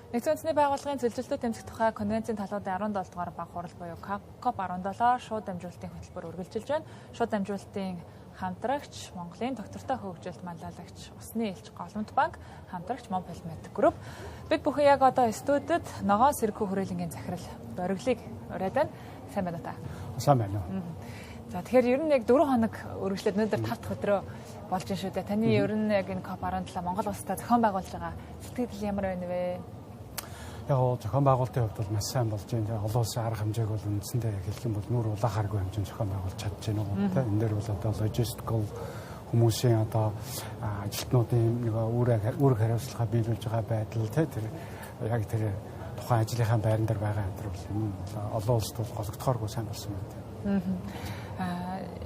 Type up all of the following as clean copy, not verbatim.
Нэгдсэн үндэсний байгууллагын зөвлөлтөд тэмцэх тухай конвенцийн талуудын 17 дугаар баг хурал буюу COP17 шууд дамжуулалтын хөтөлбөр үргэлжилж байна. Шууд дамжуулалтын хамтрагч Монголын доктортой хөгжилт манлайлагч Усны элч Голомт банк, хамтрагч Монполимет групп. Бид бүхэн яг одоо студид ногоон сэргүү хүрээлэнгийн захирал бориглыг ураад байна. Сайн байна уу та? Сайн байна. За тэгэхээр ер нь яг 4 хоног үргэлжлээд өнөөдөр 5 дахь өдрөө болж байна шүү дээ. Таны ер нь яг энэ COP17 Монгол улстай зохион байгуулж байгаа сэтгэл ямар байна вэ? Яг зохион байгуулалтын хувьд бол маш сайн болж байна. Олон улсын арга хэмжээг бол үндсэндээ яг хэлэх юм бол нүүр улаахааргүй хэмжээнд зохион байгуулж чадж байна уу тийм. Энэ дээр бол одоо logistical хүмүүсийн одоо ажилтнуудын нэг үүрэг хариуцлага биелүүлж байгаа байдал тийм тэр яг тэр тухайн ажлынхаа байран дээр байгаа энэ бол олон улсад бол гологдохооргүй сайн болсон байна.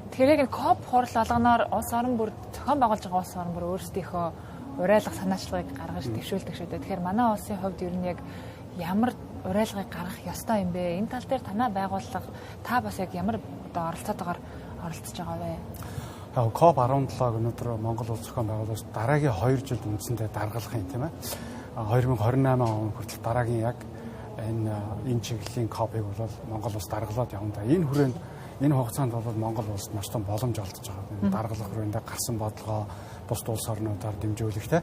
Тэгэхээр яг COP хурал алганаар улс орон бүр зохион байгуулж байгаа улс орон бүр өөрсдийнхөө уриалга санаачлагыг гаргаж дэвшүүлдэг шүү дээ. Тэгэхээр манай улсын хувьд ер нь яг ямар уриалгыг гаргах ёстой юм бэ? Энэ тал дээр танай байгууллага та бас яг ямар одоо оролцоотойгоор оролцож байгаа вэ? COP17 өнөөдөр Монгол улс зохион байгуулалт дараагийн 2 жилд үндсэндээ даргалах юм тийм ээ. 2028 он хүртэл дараагийн яг энэ чиглэлийн COP-ыг бол Монгол улс даргалаад явна. Энэ хүрээнд энэ хугацаанд бол Монгол улсад маш том боломж олдож байгаа. Даргалах хүрээндээ гарсан бодлогоо бус улс орнуудаар дэмжүүлэхтэй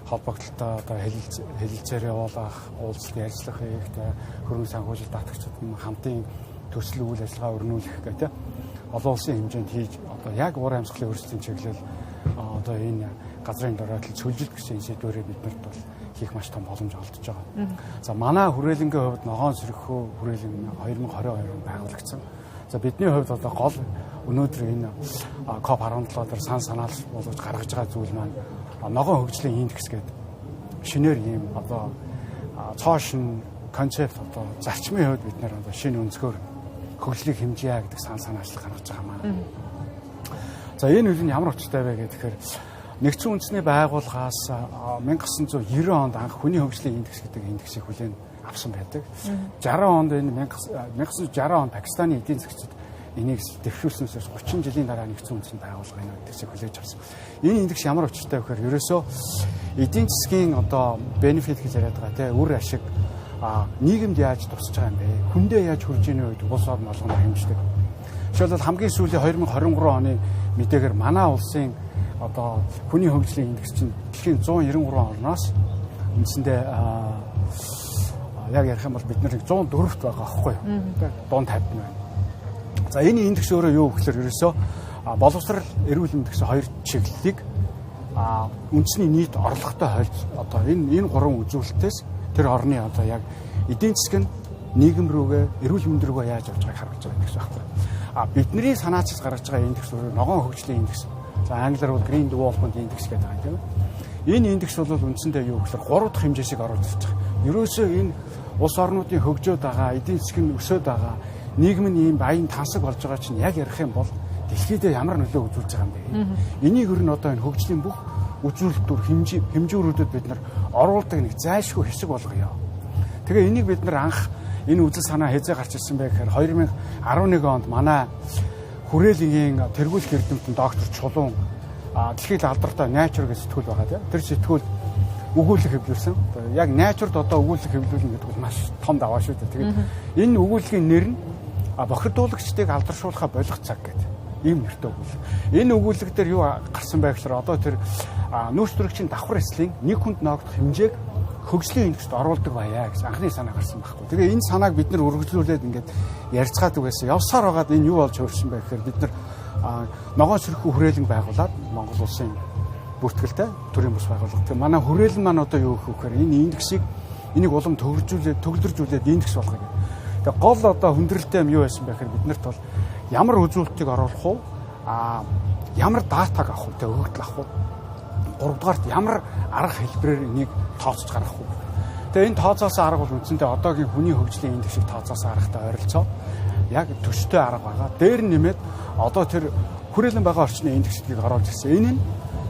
холбогдлолтой одоо хэлэлцээр явуулах, уулзалт ярилцлах хэрэгтэй, хөрөнгө санхүүжилт татагчид хамтын төсөл үйл ажиллагаа өрнүүлэх гэдэг олон улсын хэмжээнд хийж одоо яг уур амьсгалын өрсөлдөөн чиглэл одоо энэ газрын дороотл цөлжилт гэсэн сэдвэрээ биднэрт бол хийх маш том боломж олдож байгаа. За манай хүрээлэнгийн хувьд ногоон сэрхүү хүрээлэн 2022 онд байгуулагдсан. За бидний хувьд одоо гол өнөөдөр энэ COP17 дээр сан санаал болгож гаргаж байгаа зүйл маань ногоон хөгжлийн индекс гэдэг шинээр ийм одоо цоошин концепт одоо зарчмын хувьд бид нэр одоо шинэ өнцгөр хөгжлийг хэмжээ гэдэг сан санаачлал гаргаж байгаа маань. За энэ үйл нь ямар учиртай вэ гэхээр нэгдсэн үндэсний байгууллагаас 1990 онд анх хүний хөгжлийн индекс гэдэг индексийг хүлээн авсан байдаг. 60 онд энэ 1960 онд Пакистаны эдийн засгчид энийг дэвшүүлснээс 30 жилийн дараа нэгдсэн үндэсний байгууллагын индексийг хүлээж авсан. Энэ индекс ямар учиртай вэ гэхээр ерөөсөө эдийн засгийн одоо бенефит гэж яриад байгаа тийм үр ашиг нийгэмд яаж тусаж байгаа юм бэ? Хүндээ яаж хүрж ийн үед улс орн болгоно хэмждэг. Жишээлбэл хамгийн сүүлийн 2023 оны мэдээгээр манай улсын одоо хүний хөгжлийн индекс чинь дэлхийн 193 орноос үндсэндээ яг ярих юм бол бид нэр 104-т байгаа аахгүй юу? Дунд 50 байна. За энэ индекс өөрөө юу гэхээр ерөөсөө боловсрал, эрүүл мэндийн хоёр чиглэлийг үндэсний нийт орлоготой хольж одоо энэ гурван үзүүлэлтээс тэр орны одоо яг эдийн засаг нь нийгэм рүүгээ, эрүүл мэнд рүүгээ яаж явж байгааг харагдаж байгаа индекс байхгүй. Бидний санаачилж гаргаж байгаа индекс өөрөө ногоон хөгжлийн индекс. За англиар бол Green Development Index гэдэг байгаа тийм ээ. Энэ индекс бол үндсэндээ юу гэхээр 3 дахь хэмжээсийг оруулж ирж байгаа. Ерөөсөө энэ улс орнуудын хөгжөөд байгаа, эдийн засаг нь өсөд байгаа, нийгэм нь ийм баян тансаг болж байгаа чинь яг ярих юм бол дэлхийд ямар нөлөө үзүүлж байгаа юм бэ? Энийг ер нь одоо энэ хөгжлийн бүх үзүүлэлтүүд хэмжүүрүүдэд бид нар оруулдаг нэг зайлшгүй хэсэг болгоё. Тэгээ энийг бид нар анх энэ үзэл санаа хэзээ гарч ирсэн бэ гэхээр 2011 онд манай хүрээлэнгийн тэргүүлэх эрдэмтэн доктор Чулуун дэлхийд алдартай Nature гэж сэтгүүл байгаа тийм. Тэр сэтгүүл өгүүлэг хэвлүүлсэн. Яг Nature-д одоо өгүүлэг хэвлүүлнэ гэдэг бол маш том даваа шүү дээ. Тэгээд энэ өгүүлгийн нэр нь бохирдуулагчдыг алдаршуулахаа болох цаг гэдэг. Ийм нэртэй өгүүлэг. Энэ өгүүлэг дээр юу гарсан бэ гэхээр одоо тэр нүүрс төрөгчийн давхар эслийн нэг хүнд ноогдох хэмжээг хөгжлийн индекст оруулдаг байя гэсэн анхны санаа гарсан байхгүй. Тэгээ энэ санааг бид нар үргэлжлүүлээд ингээд ярилцгаадаг байсан. Явсаар байгаад энэ юу болж хөрсөн бэ гэхээр бид нар ногоон сэрхүү хүрээлэн байгуулад Монгол улсын бүртгэлтэй төрийн бус байгууллага. Тэгээ манай хүрээлэн маань одоо юу гэх вэхээр энэ индексийг энийг улам төгөлдржүүлээд индекс болгоё гэх. Тэгээ гол одоо хүндрэлтэй юм юу байсан бэ гэхээр биднэрт бол ямар үзүүлэлтийг оруулах уу? Ямар датаг авах уу? Тэгээ өгөгдөл авах уу? 3 дугаарт ямар арга хэлбэрээр энийг тооцож гаргах уу? Тэгээ энэ тооцоосон арга бол үндсэндээ одоогийн хүний хөгжлийн индексийг тооцоосон аргатай ойролцоо яг төстэй арга байгаа. Дээр нь нэмээд одоо тэр хүрээлэн байгаа орчны индексийг оруулж ирсэн. Энэ нь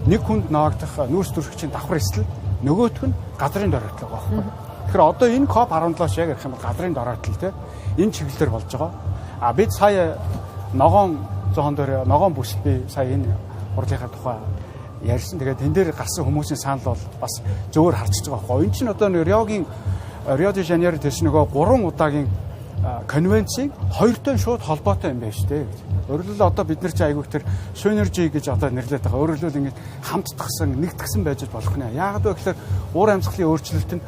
нэг хүнд ноогдох нүүрс төрөгчийн давхар эсэл нөгөөх нь газрын дороотлог байхгүй. Тэгэхээр одоо энэ COP17 яг ярих юм бол газрын дороотлол те энэ чиглэлээр болж байгаа. Бид сая ногоон зоон дээр ногоон бүсд би сая энэ хурлынхаа тухай ярьсан. Тэгээд тэн дээр гарсан хүмүүсийн санал бол бас зөөр харчиж байгаа байхгүй. Энэ чинь одоо Риогийн Рио де Жанейро дэс нөгөө 3 удаагийн конвенцийг хоёртой шууд холбоотой юм байна шүү дээ. Өөрөлдөл одоо бид нар чи айгүйх тэр synergy гэж одоо нэрлэдэг байгаа. Өөрөлдөл ингэж хамтдагсан, нэгдгсэн байж болох нэ. Яагаад вэ гэхээр уур амьсгалын өөрчлөлт нь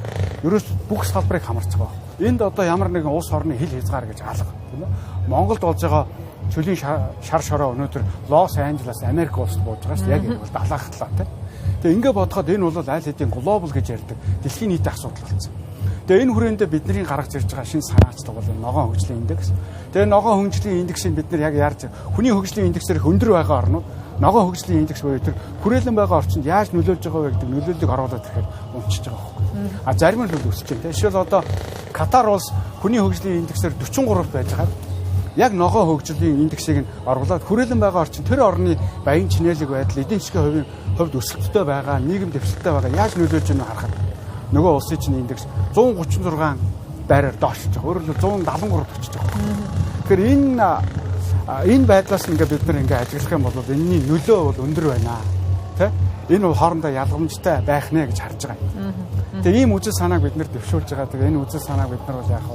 ерөөс бүх салбарыг хамарцгаа. Энд одоо ямар нэгэн улс орны хил хязгаар гэж алга, тийм үү? Монголд болж байгаа чөлийн шар шороо өнөөдөр Лос Анжелес Америк улсад бууж байгаа шүү дээ. Яг энэ бол далаахтлаа тийм. Тэгээ ингээ бодоход энэ бол аль хэдийн глобал гэж ярьдаг дэлхийн нийтийн асуудал болсон. Тэгээ энэ хүрээндээ бидний гаргаж ирж байгаа шинэ санаачлал бол ногоон хөгжлийн индекс. Тэгээ ногоон хөгжлийн индексийг бид нар яг яарч хүний хөгжлийн индексээр өндөр байгаа орнууд ногоон хөгжлийн индекс буюу тэр хүрээлэн байгаа орчинд яаж нөлөөлж байгаа вэ гэдэг нөлөөллийг оруулаад ирэхээр унчиж байгаа байхгүй. А зарим нь л өсөж байна. Жишээл одоо Катар улс хүний хөгжлийн индексээр 43 байж байгаа. Яг ногоон хөгжлийн индексийг нь оруулаад хүрээлэн байгаа орчин тэр орны баян чинээлэг байдал, эдийн засгийн хувьд өсөлттэй байгаа, нийгэм дэвшилттэй байгаа яаж нөлөөлж байгааг харахад нөгөө улсын чинь индекс 136 байраар доошж байгаа. Өөрөөр хэлбэл 173 очиж байгаа. Тэгэхээр энэ байдлаас ингээд бид нар ингээд ажиглах юм бол энэний нөлөө бол өндөр байна. Тэ? Энэ бол хоорондоо ялгамжтай байх нэ гэж харж байгаа юм. Тэгээ ийм үзэл санааг бид нар дэвшүүлж байгаа. Тэгээ энэ үзэл санааг бид нар бол яг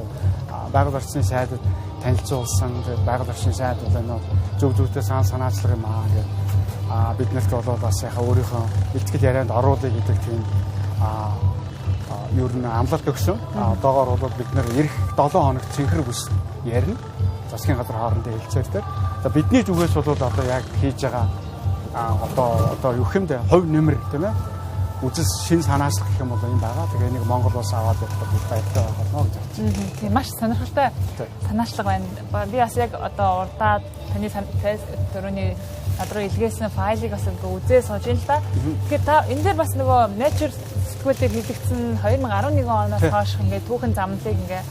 байгаль орчны сайдад танилцуулсан. Тэгээ байгаль орчны сайд бол энэ зөв зөвтэй санаачлах юм аа гэдэг. Бид нарт бол бас яхаа өөрийнхөө итгэл ярианд оруулъя гэдэг тийм ер нь амлалт өгсөн. Одоогоор бол бид нэр эх 7 хоногт цэнхэр бүс ярина. Засгийн газар хоорондын хэлцээр. За бидний зүгээс бол одоо яг хийж байгаа одоо юу хэмдэ хувь нэмэр тийм ээ. Үзэл шин санаачлах гэх юм бол юм байгаа. Тэгээ нэг Монгол улс аваад явах бол баяртай болно гэж бодож байна. Тийм маш сонирхолтой санаачлага байна. Би бас яг одоо урдаад таны төрөний надруу илгээсэн файлыг бас үзээ сууж ин л да. Тэгэхээр та энэ дээр бас нөгөө Nature сэтгүүлээр хийгдсэн 2011 оноос хойш ингээд түүхэн замналыг ингээд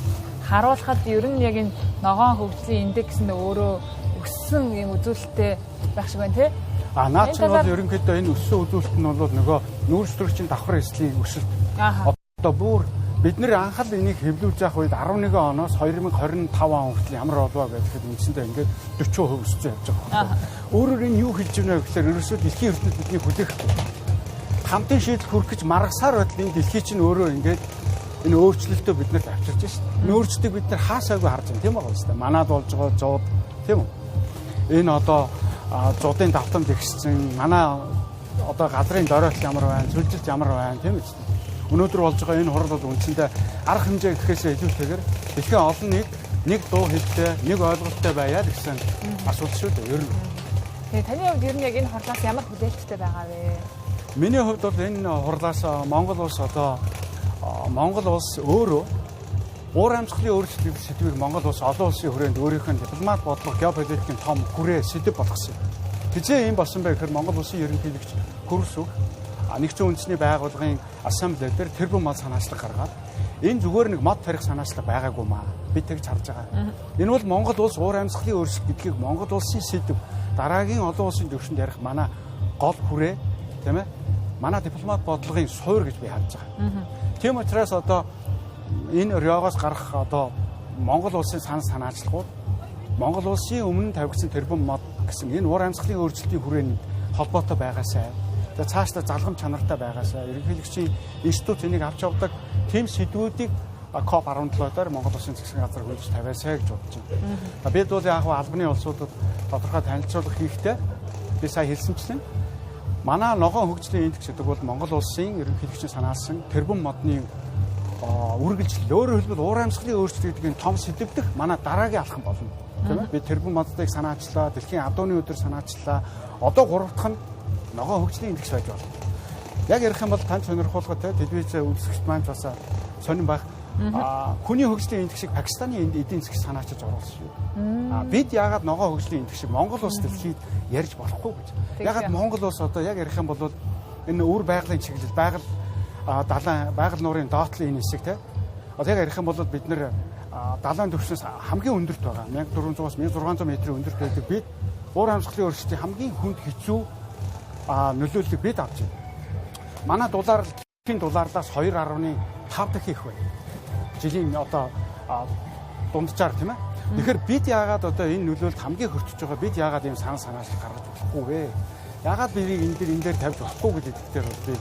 харуулхад ер нь яг энэ ногоон хөгжлийн индекс нь өөрөө өссөн юм үзүүлэлттэй байх шиг байна тий. Наад чинь бол ерөнхийдөө энэ өссөн үзүүлэлт нь бол нөгөө нүүрс төрөгчийн давхар эслийн өсөлт. Одоо бүр бид нэр анхаал энийг хэвлүүлж явах үед 11 оноос 2025 он хүртэл ямар болов гэхэд үндсэндээ ингээд 40% өсөж явж байгаа. Өөрөөр энэ юу хэлж байна вэ гэхээр ерөөсөө дэлхийн ертөнцид бидний хүлээхгүй. Хамтын шийдэл хүрэх гэж маргасаар байтал энэ дэлхий чинь өөрөө ингээд энэ өөрчлөлтөө биднэрт авчирч байна шүү дээ. Энэ өөрчлөлтийг бид нар хаасаагүй харж байна тийм байгаа шүү дээ. Манад болж байгаа зууд тийм үү? Энэ одоо зуудын давтамж ихссэн, манай одоо газрын доройтол ямар байна, сүлжилт ямар байна тийм үү? Өнөөдөр болж байгаа энэ хурал бол үндсэндээ арга хэмжээ гэхээсээ илүүтэйгээр дэлхийн олон нэг дуу хэлтэй, нэг ойлголттой байяа гэсэн асуудал шүү дээ. Ер нь. Тэгээ таны хувьд ер нь яг энэ хурлаас ямар хүлээлттэй байгаа вэ? Миний хувьд бол энэ хурлаас Монгол улс өөрөө уур амьсгалын өөрчлөлт сэдвийг Монгол улс олон улсын хүрээнд өөрийнх нь дипломат бодлого, геополитикийн том хүрээ сэдэв болгосон. Хизээ юм болсон байх гэхээр Монгол улсын ерөнхийлөгч Хөрс нэгдсэн үндэсний байгууллагын ассамбле дээр тэрбум мал санаачлаг гаргаад энэ зүгээр нэг мод тарих санаачлаг байгаагүй маа. Бид тэгж харж байгаа. Энэ бол Монгол улс уур амьсгалын өөрчлөлт гэдгийг Монгол улсын сэдэв дараагийн олон улсын төвшөнд ярих манай гол хүрээ тийм ээ. Манай дипломат бодлогын суур гэж би харж байгаа. Тийм учраас одоо энэ Риогоос гарах одоо Монгол улсын санаачлагууд Монгол улсын өмнө тавигдсан тэрбум мод гэсэн энэ уур амьсгалын өөрчлөлтийн хүрээнд холбоотой байгаасай. За цаашдаа залгам чанартай байгаасай. Ерөнхийлөгчийн институт энийг авч явдаг тийм сэдвүүдийг COP 17-оор Монгол Улсын засгийн газар хөндөж тавиасай гэж бодож байна. Бид бол яг албаны улсуудад тодорхой танилцуулга хийхдээ би сая хэлсэнчлэн манай ногоон хөгжлийн индекс гэдэг бол Монгол Улсын ерөнхийлөгчийн санаалсан тэрбум модны үргэлжлэл. Өөрөөр хэлбэл уур амьсгалын өөрчлөлт гэдгийг том сэдвдэх манай дараагийн алхам болно. Тийм ээ? Би тэрбум модыг санаачлаа, дэлхийн адууны өдөр санаачлаа. Одоо 3 дахь нь ногоон хөгжлийн индекс байж болно. Яг ярих юм бол тань сонирхуулгад телевиз үзэгчд маань бас сонирн байх. Хүний хөгжлийн индексийг Пакистаны эдийн засгийн санаачилж оруулсан шүү. Бид яагаад ногоон хөгжлийн индексийг Монгол улс дэлхийд ярьж болохгүй гэж. Яагаад Монгол улс одоо яг ярих юм бол энэ өвөр байгалийн чиглэл, байгаль нуурын доотлын энэ хэсэг те. Одоо яг ярих юм бол бид нэр далайн түвшнээс хамгийн өндөрт байгаа. 1400-аас 1600 метрийн өндөрт байдаг. Бид уур амьсгалын өөрчлөлтийн хамгийн хүнд хэцүү нөлөөллийг бид авч байна. Манай дэлхийн дулаарлаас 2.5 дахин их байна. Жилийн одоо дунджаар тийм ээ. Тэгэхээр бид яагаад одоо энэ нөлөөлөлд хамгийн хөрчөж байгаа бид яагаад ийм санаачлал гаргаж болохгүй вэ? Яагаад би энэ дээр тавьж болохгүй гэдэг дээр би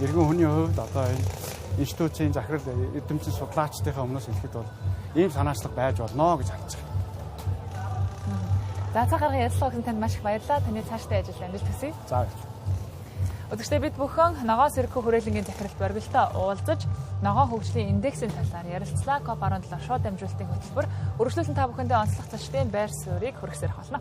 иргэн хүний хувьд одоо энэ институцийн захирал эдэмцэн судлаачдынхаа өмнөөс хэлэхэд бол ийм санаачлага байж болно гэж харж байна. За цагаараа ярилцлага өгсөн танд маш их баярлалаа. Таны цаашдаа ажил амжилт хүсье. За. Өдөртөө бид бүхэн ногоон сэрхүү хүрээлэнгийн захирал Борголтой уулзаж ногоон хөгжлийн индексийн талаар ярилцлаа. COP17 шууд дамжуулалтын хөтөлбөр үргэлжлүүлэн та бүхэндээ онцлог зочдын байр суурийг хүргэсээр болно.